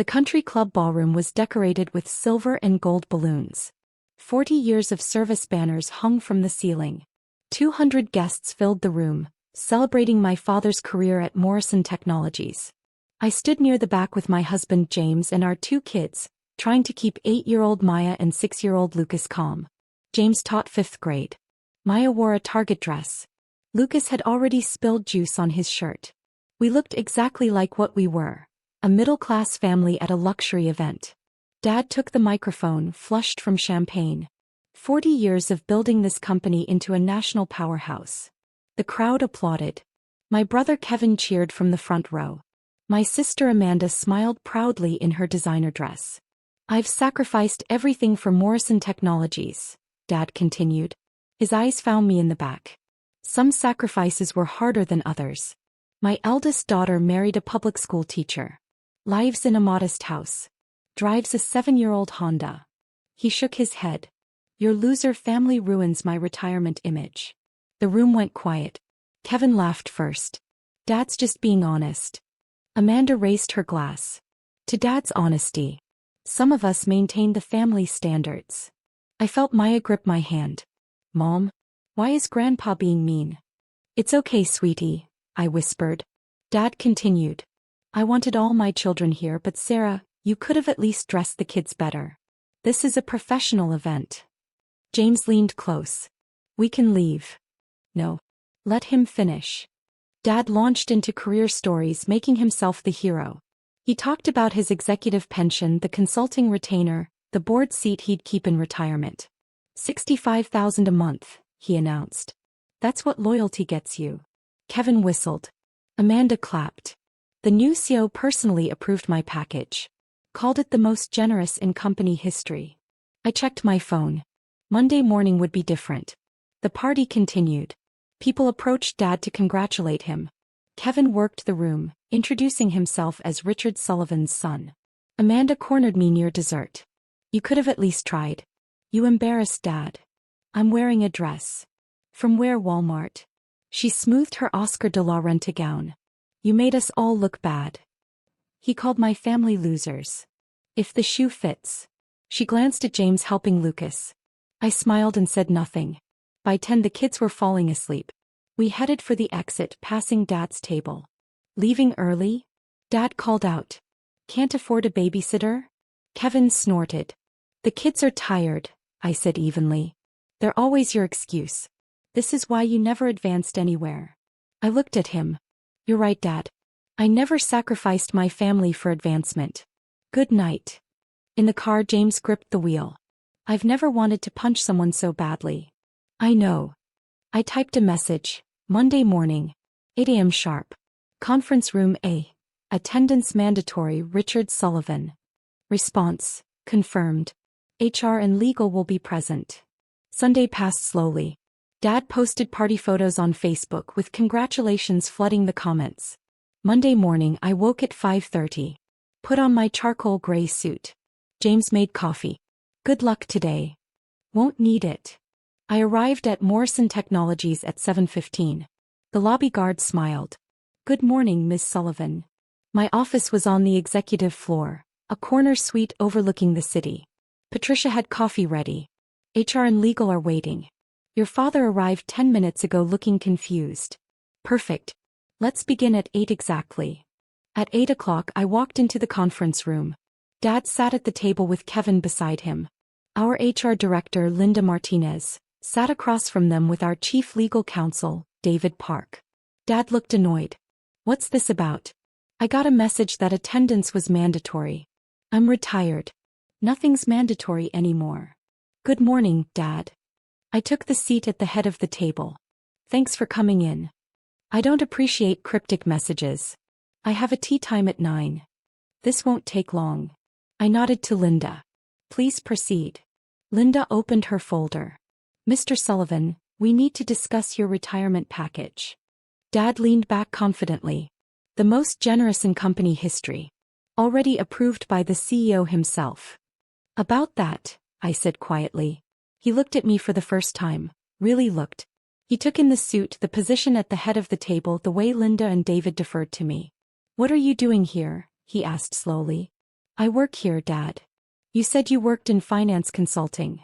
The country club ballroom was decorated with silver and gold balloons. 40 years of service banners hung from the ceiling. 200 guests filled the room, celebrating my father's career at Morrison Technologies. I stood near the back with my husband James and our 2 kids, trying to keep 8-year-old Maya and 6-year-old Lucas calm. James taught 5th grade. Maya wore a Target dress. Lucas had already spilled juice on his shirt. We looked exactly like what we were, a middle-class family at a luxury event. Dad took the microphone, flushed from champagne. 40 years of building this company into a national powerhouse. The crowd applauded. My brother Kevin cheered from the front row. My sister Amanda smiled proudly in her designer dress. I've sacrificed everything for Morrison Technologies, Dad continued. His eyes found me in the back. Some sacrifices were harder than others. My eldest daughter married a public school teacher. Lives in a modest house. Drives a 7-year-old Honda. He shook his head. Your loser family ruins my retirement image. The room went quiet. Kevin laughed first. Dad's just being honest. Amanda raised her glass. To Dad's honesty. Some of us maintain the family standards. I felt Maya grip my hand. Mom? Why is Grandpa being mean? It's okay, sweetie, I whispered. Dad continued. I wanted all my children here, but Sarah, you could have at least dressed the kids better. This is a professional event. James leaned close. We can leave. No. Let him finish. Dad launched into career stories, making himself the hero. He talked about his executive pension, the consulting retainer, the board seat he'd keep in retirement. $65,000 a month, he announced. That's what loyalty gets you. Kevin whistled. Amanda clapped. The new CEO personally approved my package. Called it the most generous in company history. I checked my phone. Monday morning would be different. The party continued. People approached Dad to congratulate him. Kevin worked the room, introducing himself as Richard Sullivan's son. Amanda cornered me near dessert. You could have at least tried. You embarrassed Dad. I'm wearing a dress. From where? Walmart. She smoothed her Oscar de la Renta gown. You made us all look bad. He called my family losers. If the shoe fits. She glanced at James helping Lucas. I smiled and said nothing. By 10 the kids were falling asleep. We headed for the exit, passing Dad's table. Leaving early? Dad called out. Can't afford a babysitter? Kevin snorted. The kids are tired, I said evenly. They're always your excuse. This is why you never advanced anywhere. I looked at him. You're right, Dad. I never sacrificed my family for advancement. Good night. In the car, James gripped the wheel. I've never wanted to punch someone so badly. I know. I typed a message. Monday morning. 8 a.m. sharp. Conference room A. Attendance mandatory. Richard Sullivan. Response. Confirmed. HR and legal will be present. Sunday passed slowly. Dad posted party photos on Facebook with congratulations flooding the comments. Monday morning I woke at 5:30. Put on my charcoal gray suit. James made coffee. Good luck today. Won't need it. I arrived at Morrison Technologies at 7:15. The lobby guard smiled. Good morning, Miss Sullivan. My office was on the executive floor, a corner suite overlooking the city. Patricia had coffee ready. HR and legal are waiting. Your father arrived 10 minutes ago looking confused. Perfect. Let's begin at 8 exactly. At 8 o'clock I walked into the conference room. Dad sat at the table with Kevin beside him. Our HR director, Linda Martinez, sat across from them with our chief legal counsel, David Park. Dad looked annoyed. What's this about? I got a message that attendance was mandatory. I'm retired. Nothing's mandatory anymore. Good morning, Dad. I took the seat at the head of the table. Thanks for coming in. I don't appreciate cryptic messages. I have a tea time at 9. This won't take long. I nodded to Linda. Please proceed. Linda opened her folder. Mr. Sullivan, we need to discuss your retirement package. Dad leaned back confidently. The most generous in company history. Already approved by the CEO himself. About that, I said quietly. He looked at me for the first time, really looked. He took in the suit, the position at the head of the table, the way Linda and David deferred to me. What are you doing here? He asked slowly. I work here, Dad. You said you worked in finance consulting.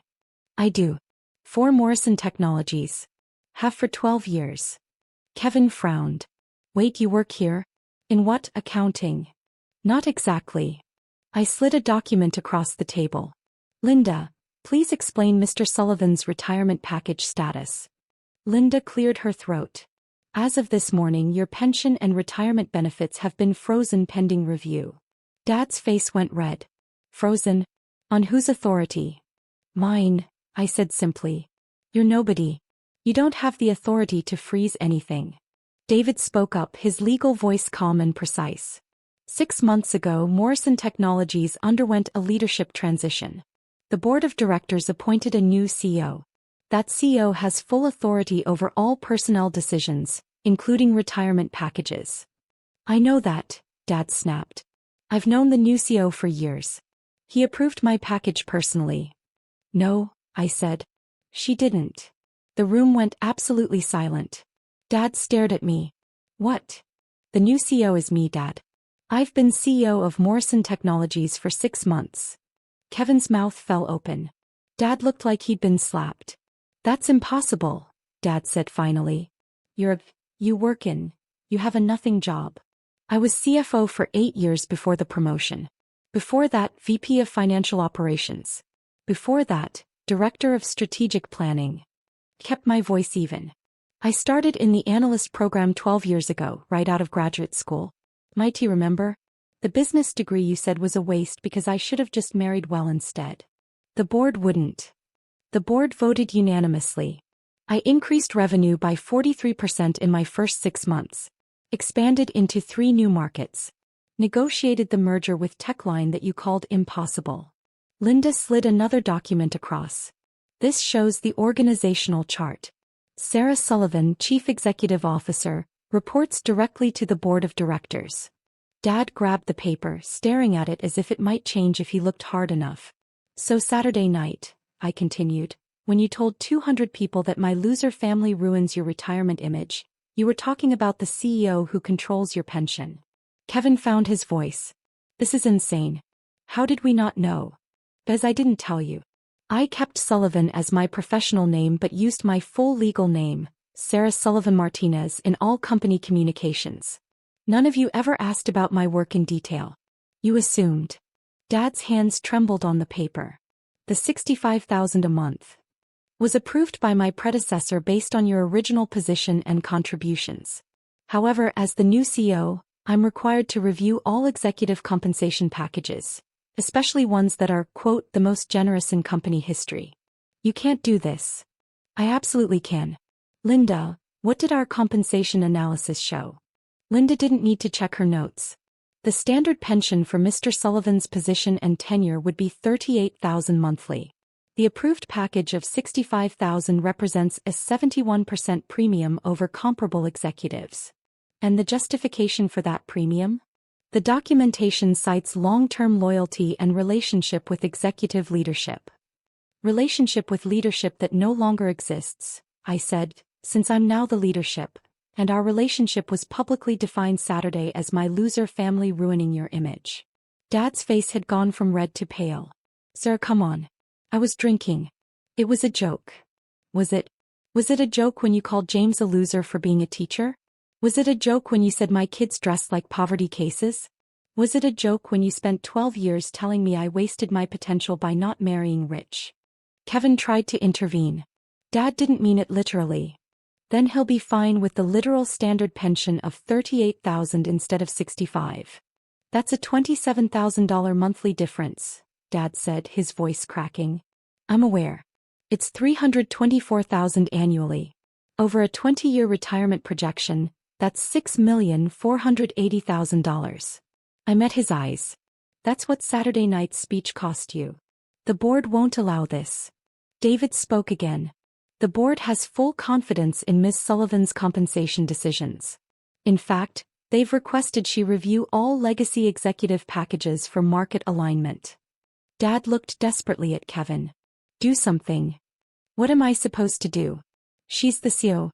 I do. For Morrison Technologies. Have for 12 years. Kevin frowned. Wait, you work here? In what, accounting? Not exactly. I slid a document across the table. Linda, please explain Mr. Sullivan's retirement package status. Linda cleared her throat. As of this morning, your pension and retirement benefits have been frozen pending review. Dad's face went red. Frozen? On whose authority? Mine, I said simply. You're nobody. You don't have the authority to freeze anything. David spoke up, his legal voice calm and precise. 6 months ago, Morrison Technologies underwent a leadership transition. The board of directors appointed a new CEO. That CEO has full authority over all personnel decisions, including retirement packages. I know that, Dad snapped. I've known the new CEO for years. He approved my package personally. No, I said. She didn't. The room went absolutely silent. Dad stared at me. What? The new CEO is me, Dad. I've been CEO of Morrison Technologies for 6 months. Kevin's mouth fell open. Dad looked like he'd been slapped. That's impossible, Dad said finally. You have a nothing job. I was CFO for 8 years before the promotion. Before that, VP of Financial Operations. Before that, Director of Strategic Planning. Kept my voice even. I started in the analyst program 12 years ago, right out of graduate school. Might you remember? The business degree you said was a waste because I should have just married well instead. The board wouldn't. The board voted unanimously. I increased revenue by 43% in my first 6 months. Expanded into 3 new markets. Negotiated the merger with Techline that you called impossible. Linda slid another document across. This shows the organizational chart. Sarah Sullivan, Chief Executive Officer, reports directly to the board of directors. Dad grabbed the paper, staring at it as if it might change if he looked hard enough. So Saturday night, I continued, when you told 200 people that my loser family ruins your retirement image, you were talking about the CEO who controls your pension. Kevin found his voice. This is insane. How did we not know? Bez, I didn't tell you. I kept Sullivan as my professional name but used my full legal name, Sarah Sullivan Martinez, in all company communications. None of you ever asked about my work in detail. You assumed. Dad's hands trembled on the paper. The $65,000 a month was approved by my predecessor based on your original position and contributions. However, as the new CEO, I'm required to review all executive compensation packages, especially ones that are, quote, the most generous in company history. You can't do this. I absolutely can. Linda, what did our compensation analysis show? Linda didn't need to check her notes. The standard pension for Mr. Sullivan's position and tenure would be $38,000 monthly. The approved package of $65,000 represents a 71% premium over comparable executives. And the justification for that premium? The documentation cites long-term loyalty and relationship with executive leadership. Relationship with leadership that no longer exists, I said, since I'm now the leadership, and our relationship was publicly defined Saturday as my loser family ruining your image. Dad's face had gone from red to pale. Sir, come on. I was drinking. It was a joke. Was it? Was it a joke when you called James a loser for being a teacher? Was it a joke when you said my kids dressed like poverty cases? Was it a joke when you spent 12 years telling me I wasted my potential by not marrying rich? Kevin tried to intervene. Dad didn't mean it literally. Then he'll be fine with the literal standard pension of $38,000 instead of $65,000. That's a $27,000 monthly difference, Dad said, his voice cracking. I'm aware. It's $324,000 annually. Over a 20-year retirement projection, that's $6,480,000. I met his eyes. That's what Saturday night's speech cost you. The board won't allow this. David spoke again. The board has full confidence in Ms. Sullivan's compensation decisions. In fact, they've requested she review all legacy executive packages for market alignment. Dad looked desperately at Kevin. Do something. What am I supposed to do? She's the CEO.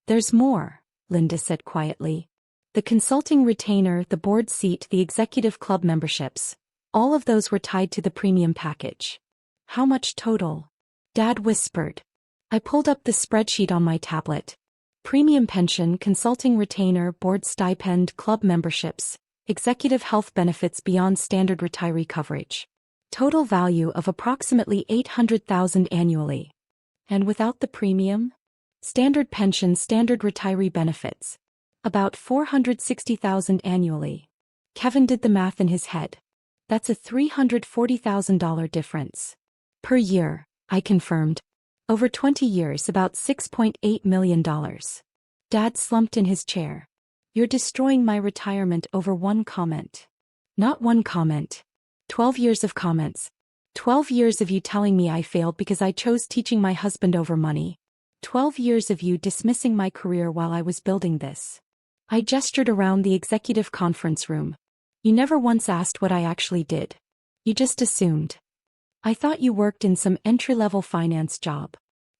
There's more, Linda said quietly. The consulting retainer, the board seat, the executive club memberships. All of those were tied to the premium package. How much total? Dad whispered. I pulled up the spreadsheet on my tablet. Premium pension, consulting retainer, board stipend, club memberships, executive health benefits beyond standard retiree coverage. Total value of approximately $800,000 annually. And without the premium? Standard pension, standard retiree benefits. About $460,000 annually. Kevin did the math in his head. That's a $340,000 difference. Per year, I confirmed. Over 20 years, about $6.8 million. Dad slumped in his chair. You're destroying my retirement over one comment. Not one comment. 12 years of comments. 12 years of you telling me I failed because I chose teaching my husband over money. 12 years of you dismissing my career while I was building this. I gestured around the executive conference room. You never once asked what I actually did. You just assumed. I thought you worked in some entry-level finance job.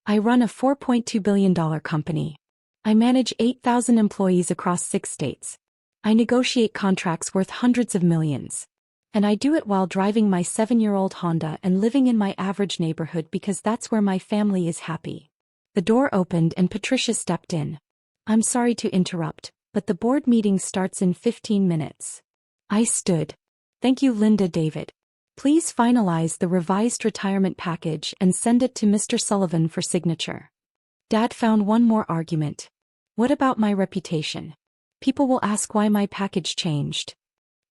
I run a $4.2 billion company. I manage 8,000 employees across 6 states. I negotiate contracts worth hundreds of millions. And I do it while driving my 7-year-old Honda and living in my average neighborhood because that's where my family is happy. The door opened and Patricia stepped in. I'm sorry to interrupt, but the board meeting starts in 15 minutes. I stood. Thank you, Linda David. Please finalize the revised retirement package and send it to Mr. Sullivan for signature. Dad found one more argument. What about my reputation? People will ask why my package changed.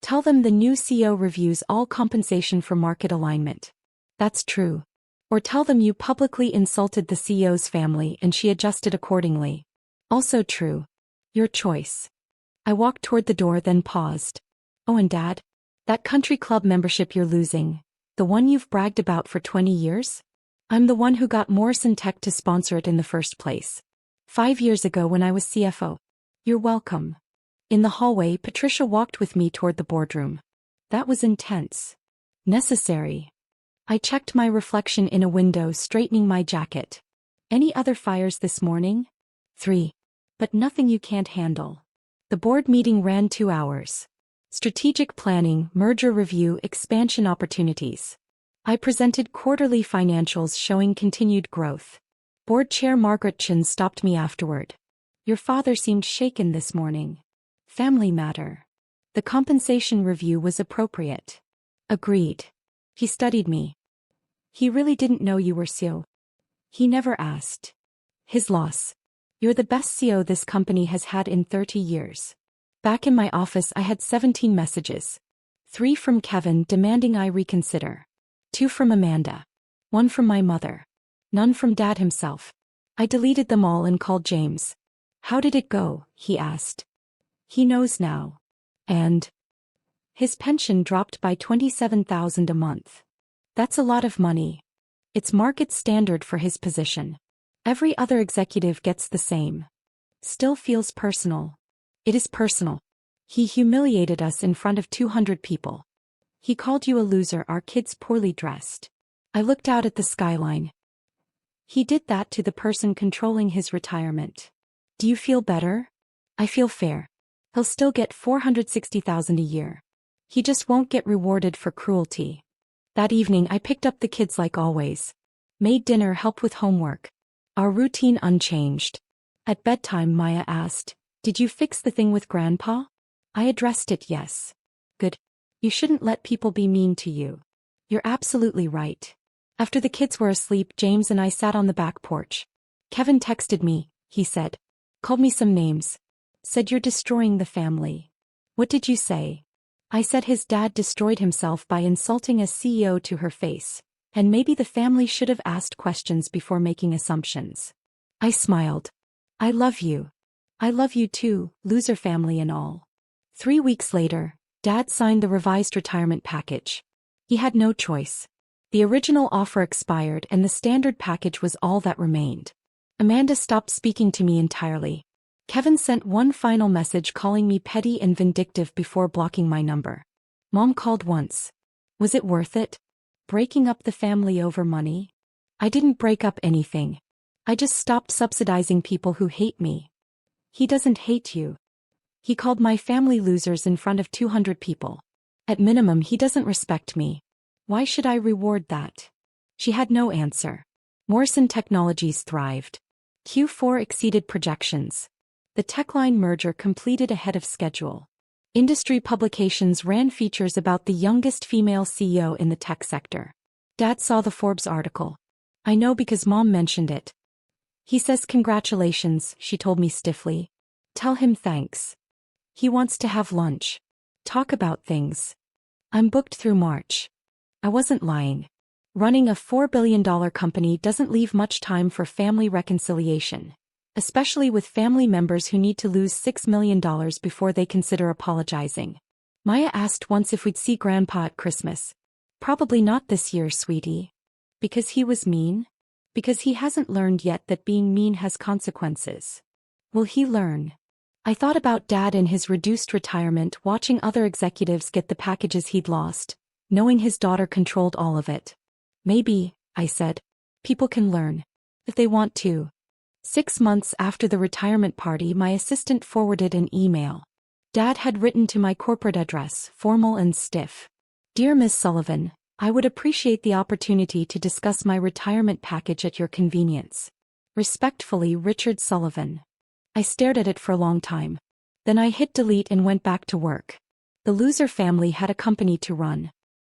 Tell them the new CEO reviews all compensation for market alignment. That's true. Or tell them you publicly insulted the CEO's family and she adjusted accordingly. Also true. Your choice. I walked toward the door, then paused. Oh, and Dad? That country club membership you're losing, the one you've bragged about for 20 years? I'm the one who got Morrison Tech to sponsor it in the first place. 5 years ago when I was CFO. You're welcome. In the hallway, Patricia walked with me toward the boardroom. That was intense. Necessary. I checked my reflection in a window, straightening my jacket. Any other fires this morning? 3. But nothing you can't handle. The board meeting ran 2 hours. Strategic planning, merger review, expansion opportunities. I presented quarterly financials showing continued growth. Board Chair Margaret Chin stopped me afterward. Your father seemed shaken this morning. Family matter. The compensation review was appropriate. Agreed. He studied me. He really didn't know you were CEO. He never asked. His loss. You're the best CEO this company has had in 30 years. Back in my office I had 17 messages. 3 from Kevin demanding I reconsider. 2 from Amanda. 1 from my mother. None from Dad himself. I deleted them all and called James. How did it go? He asked. He knows now. And? His pension dropped by $27,000 a month. That's a lot of money. It's market standard for his position. Every other executive gets the same. Still feels personal. It is personal. He humiliated us in front of 200 people. He called you a loser, our kids poorly dressed. I looked out at the skyline. He did that to the person controlling his retirement. Do you feel better? I feel fair. He'll still get $460,000 a year. He just won't get rewarded for cruelty. That evening I picked up the kids like always. Made dinner, helped with homework. Our routine unchanged. At bedtime Maya asked, "Did you fix the thing with Grandpa?" I addressed it, yes. Good. You shouldn't let people be mean to you. You're absolutely right. After the kids were asleep, James and I sat on the back porch. Kevin texted me, he said. Called me some names. Said you're destroying the family. What did you say? I said his dad destroyed himself by insulting a CEO to her face, and maybe the family should have asked questions before making assumptions. I smiled. I love you. I love you too, loser family and all. 3 weeks later, Dad signed the revised retirement package. He had no choice. The original offer expired and the standard package was all that remained. Amanda stopped speaking to me entirely. Kevin sent one final message calling me petty and vindictive before blocking my number. Mom called once. Was it worth it? Breaking up the family over money? I didn't break up anything. I just stopped subsidizing people who hate me. He doesn't hate you. He called my family losers in front of 200 people. At minimum, he doesn't respect me. Why should I reward that? She had no answer. Morrison Technologies thrived. Q4 exceeded projections. The Techline merger completed ahead of schedule. Industry publications ran features about the youngest female CEO in the tech sector. Dad saw the Forbes article. I know because Mom mentioned it. He says congratulations, she told me stiffly. Tell him thanks. He wants to have lunch. Talk about things. I'm booked through March. I wasn't lying. Running a $4 billion company doesn't leave much time for family reconciliation, especially with family members who need to lose $6 million before they consider apologizing. Maya asked once if we'd see Grandpa at Christmas. Probably not this year, sweetie. Because he was mean? Because he hasn't learned yet that being mean has consequences. Will he learn? I thought about Dad in his reduced retirement, watching other executives get the packages he'd lost, knowing his daughter controlled all of it. Maybe, I said, people can learn. If they want to. 6 months after the retirement party, my assistant forwarded an email. Dad had written to my corporate address, formal and stiff. Dear Miss Sullivan, I would appreciate the opportunity to discuss my retirement package at your convenience. Respectfully, Richard Sullivan. I stared at it for a long time. Then I hit delete and went back to work. The loser family had a company to run.